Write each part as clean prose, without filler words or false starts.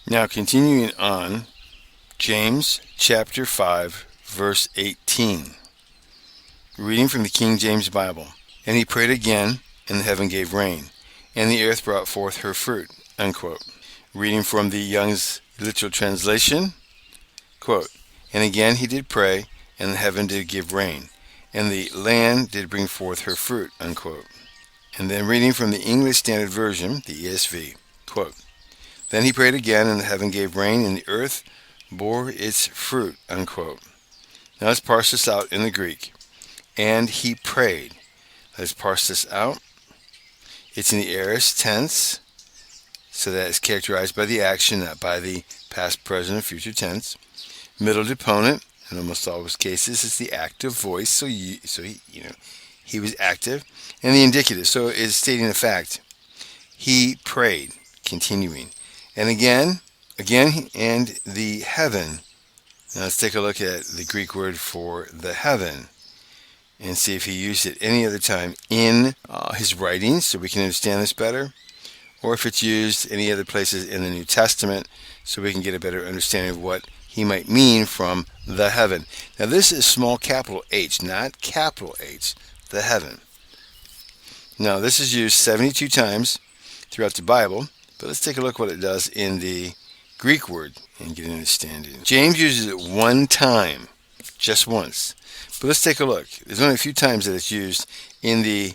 Now continuing on, James chapter 5, verse 18. Reading from the King James Bible. And he prayed again, and the heaven gave rain, and the earth brought forth her fruit. Unquote. Reading from the Young's literal translation. Quote, and again he did pray, and the heaven did give rain, and the land did bring forth her fruit. Unquote. And then reading from the English Standard Version, the ESV. Quote, then he prayed again, and the heaven gave rain, and the earth bore its fruit. Unquote. Now let's parse this out in the Greek. And he prayed. Let's parse this out. It's in the aorist tense, so that is characterized by the action, not by the past, present, or future tense. Middle deponent, in almost always cases, is the active voice, so he was active. And the indicative, so it is stating a fact. He prayed, continuing. And again, and the heaven. Now let's take a look at the Greek word for the heaven and see if he used it any other time in his writings so we can understand this better, or if it's used any other places in the New Testament so we can get a better understanding of what he might mean from the heaven. Now this is small capital H, not capital H, the heaven. Now this is used 72 times throughout the Bible, but let's take a look what it does in the Greek word and get an understanding. James uses it one time, just once. But let's take a look. There's only a few times that it's used in the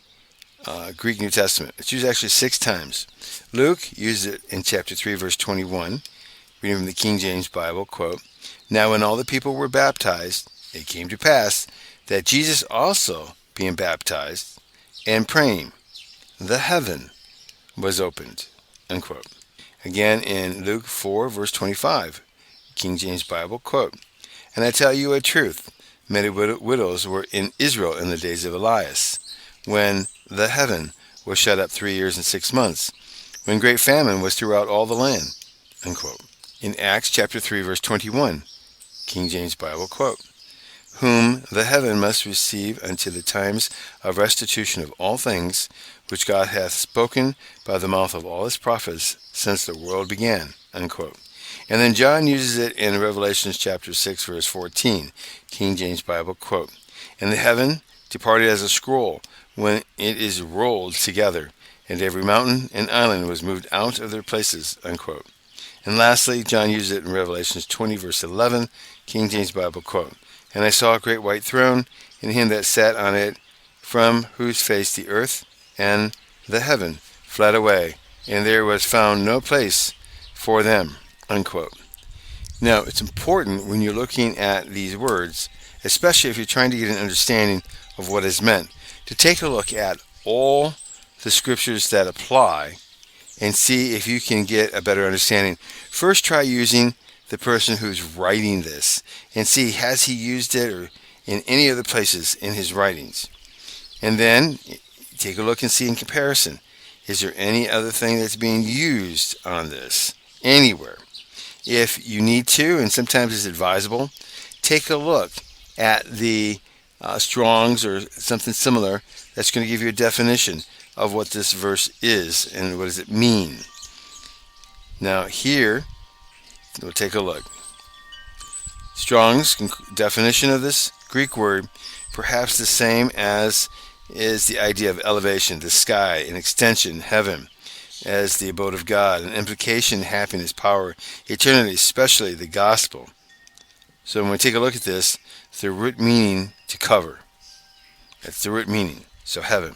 Greek New Testament. It's used actually 6 times. Luke used it in chapter 3, verse 21, reading from the King James Bible, quote, now when all the people were baptized, it came to pass that Jesus also, being baptized and praying, the heaven was opened, unquote. Again in Luke 4, verse 25, King James Bible, quote, and I tell you a truth, many widows were in Israel in the days of Elias, when the heaven was shut up 3 years and 6 months, when great famine was throughout all the land. Unquote. In Acts chapter 3, verse 21, King James Bible, quote, whom the heaven must receive unto the times of restitution of all things, which God hath spoken by the mouth of all his prophets since the world began. Unquote. And then John uses it in Revelation chapter 6, verse 14, King James Bible, quote, and the heaven departed as a scroll when it is rolled together, and every mountain and island was moved out of their places, unquote. And lastly, John uses it in Revelation 20, verse 11, King James Bible, quote, and I saw a great white throne, and him that sat on it, from whose face the earth and the heaven fled away, and there was found no place for them. Unquote. Now, it's important when you're looking at these words, especially if you're trying to get an understanding of what is meant, to take a look at all the scriptures that apply and see if you can get a better understanding. First, try using the person who's writing this and see, has he used it or in any other places in his writings? And then take a look and see in comparison, is there any other thing that's being used on this anywhere? If you need to, and sometimes it's advisable, take a look at the Strong's or something similar that's going to give you a definition of what this verse is and what does it mean. Now here, we'll take a look. Strong's definition of this Greek word, perhaps the same as is the idea of elevation, the sky, an extension, heaven, as the abode of God, an implication, happiness, power, eternity, especially the gospel. So when we take a look at this, it's the root meaning to cover. That's the root meaning. So heaven.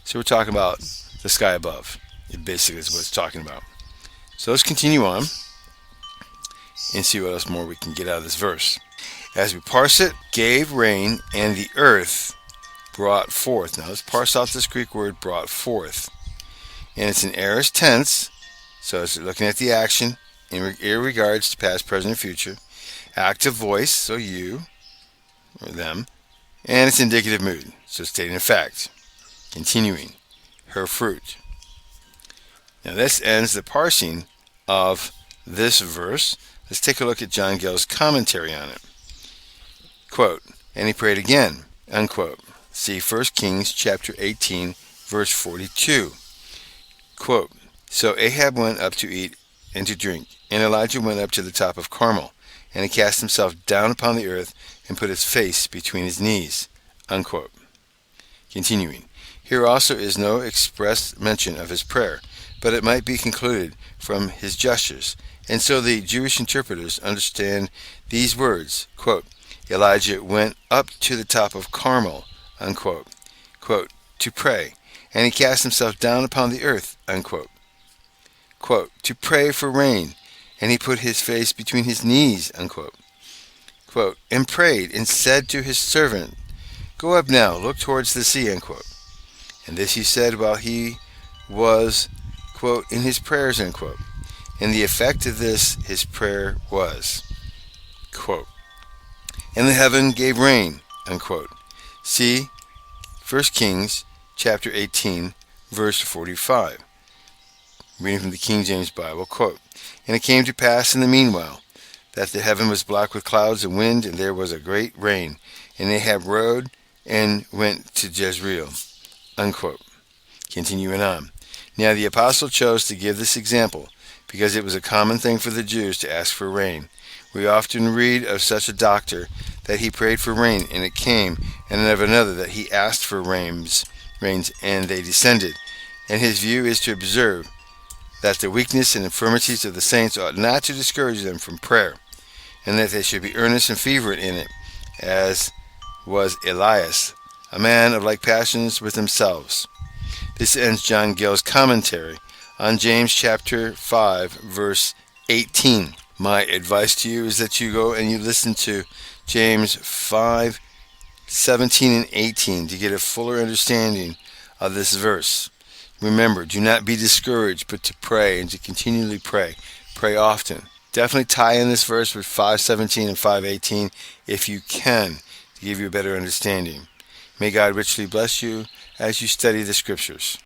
So we're talking about the sky above. It basically is what it's talking about. So let's continue on and see what else more we can get out of this verse. As we parse it, gave rain, and the earth brought forth. Now let's parse out this Greek word, brought forth. And it's an aorist tense, so it's looking at the action in regards to past, present, and future. Active voice, so you or them. And it's indicative mood, so stating a fact. Continuing, her fruit. Now this ends the parsing of this verse. Let's take a look at John Gill's commentary on it. Quote, and he prayed again, unquote. See 1 Kings chapter 18, verse 42. Quote, so Ahab went up to eat and to drink, And Elijah went up to the top of Carmel, and he cast himself down upon the earth and put his face between his knees. Unquote. Continuing. Here also is no express mention of his prayer, but it might be concluded from his gestures. And so the Jewish interpreters understand these words, quote, Elijah went up to the top of Carmel, unquote, quote, to pray, and he cast himself down upon the earth, unquote, quote, to pray for rain, and he put his face between his knees, unquote, quote, and prayed and said to his servant, go up now, look towards the sea, unquote. And this he said while he was, quote, in his prayers, unquote. And the effect of this, his prayer was, quote, and the heaven gave rain, unquote. See 1 Kings chapter 18, verse 45. Reading from the King James Bible, quote, and it came to pass in the meanwhile that the heaven was black with clouds and wind, and there was a great rain. And Ahab rode and went to Jezreel, unquote. Continuing on. Now the apostle chose to give this example because it was a common thing for the Jews to ask for rain. We often read of such a doctor that he prayed for rain, and it came, and of another that he asked for rains, and they descended. And his view is to observe that the weakness and infirmities of the saints ought not to discourage them from prayer, and that they should be earnest and fervent in it, as was Elias, a man of like passions with themselves. This ends John Gill's commentary on James chapter 5, verse 18. My advice to you is that you go and you listen to James 5, 17 and 18 to get a fuller understanding of this verse. Remember, do not be discouraged, but to pray and to continually pray. Pray often. Definitely tie in this verse with 5:17 and 5:18 if you can, to give you a better understanding. May God richly bless you as you study the Scriptures.